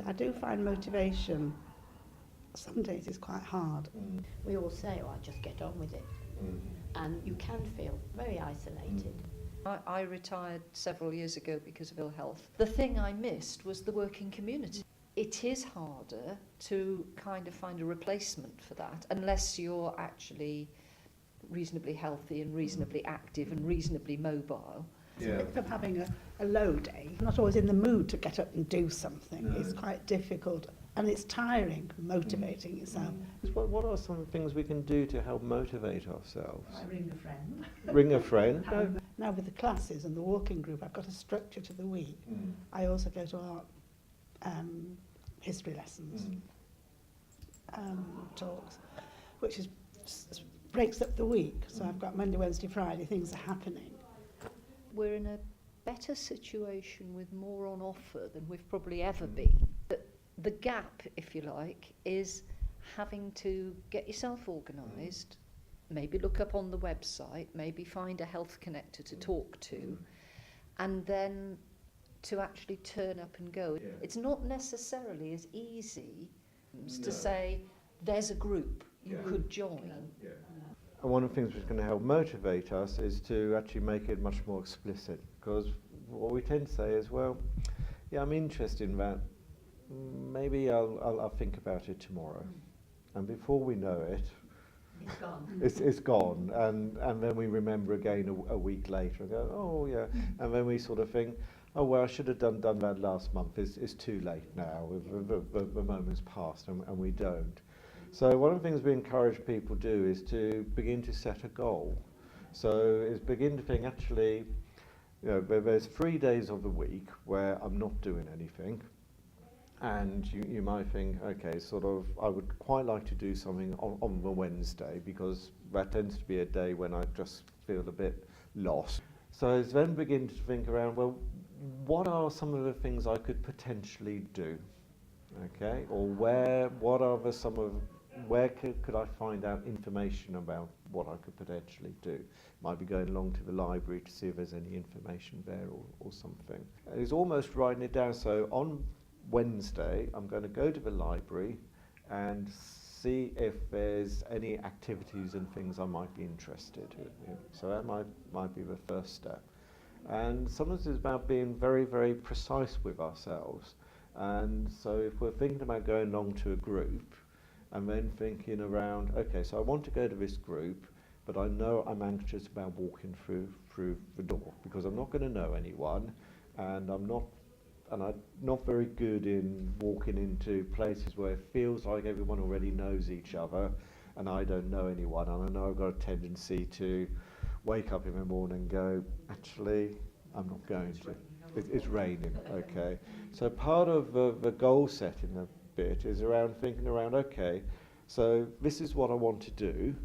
I do find motivation some days is quite hard. We all say, oh, I just get on with it. And you can feel very isolated. I retired several years ago because of ill health. The thing I missed was the working community. It is harder to kind of find a replacement for that unless you're actually reasonably healthy and reasonably active and reasonably mobile. Yeah. If I'm having a low day, I'm not always in the mood to get up and do something. No. It's quite difficult and it's tiring, motivating yourself. What are some things we can do to help motivate ourselves? I ring a friend. Ring a friend? Now with the classes and the walking group, I've got a structure to the week. I also go to art history lessons, talks, which is breaks up the week. So I've got Monday, Wednesday, Friday, things are happening. We're in a better situation with more on offer than we've probably ever been. But the gap, if you like, is having to get yourself organised, maybe look up on the website, maybe find a health connector to talk to, and then to actually turn up and go. Yeah. It's not necessarily as easy to say, there's a group you could join. And one of the things which is going to help motivate us is to actually make it much more explicit, because what we tend to say is, well, yeah, I'm interested in that, maybe I'll think about it tomorrow. And before we know it, it's gone. It's gone, and then we remember again a week later and go, oh yeah, and then we sort of think, oh well, I should have done that last month. It's too late now. The moment's passed, and we don't. So one of the things we encourage people to do is to begin to set a goal. So is begin to think, actually, you know, there's 3 days of the week where I'm not doing anything, and you might think, okay, sort of, I would quite like to do something on the Wednesday, because that tends to be a day when I just feel a bit lost. So then begin to think around, well, what are some of the things I could potentially do? Okay, or where could I find out information about what I could potentially do? Might be going along to the library to see if there's any information there or something. It's almost writing it down. So on Wednesday, I'm going to go to the library and see if there's any activities and things I might be interested in. So that might be the first step. And sometimes it's about being very, very precise with ourselves. And so if we're thinking about going along to a group, and then thinking around, okay, so I want to go to this group, but I know I'm anxious about walking through the door, because I'm not going to know anyone, and I'm not very good in walking into places where it feels like everyone already knows each other, and I don't know anyone, and I know I've got a tendency to wake up in the morning and go, actually, I'm not going to. It's raining, okay. So part of the goal setting a bit is around thinking around, okay, so this is what I want to do,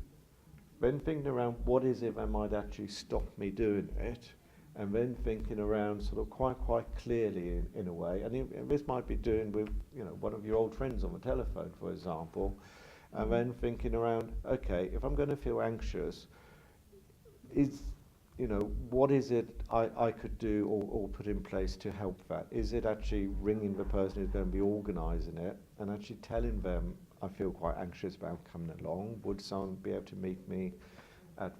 then thinking around what is it that might actually stop me doing it, and then thinking around sort of quite clearly in a way, and this might be doing with, you know, one of your old friends on the telephone, for example, and then thinking around, okay, if I'm going to feel anxious, what is it I could do or put in place to help that? Is it actually ringing the person who's going to be organising it and actually telling them I feel quite anxious about coming along? Would someone be able to meet me at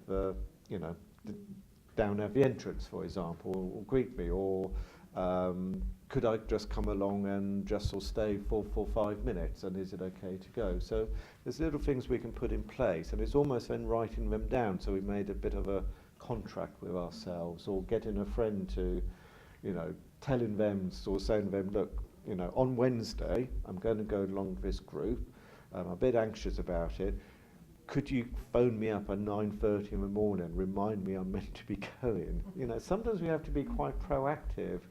down at the entrance, for example, or greet me? Or could I just come along and just sort of stay for 5 minutes, and is it okay to go? So there's little things we can put in place, and it's almost then writing them down, so we made a bit of a contract with ourselves, or getting a friend to, telling them or saying to them, look, on Wednesday I'm going to go along this group, I'm a bit anxious about it, could you phone me up at 9:30 in the morning, remind me I'm meant to be going? Sometimes we have to be quite proactive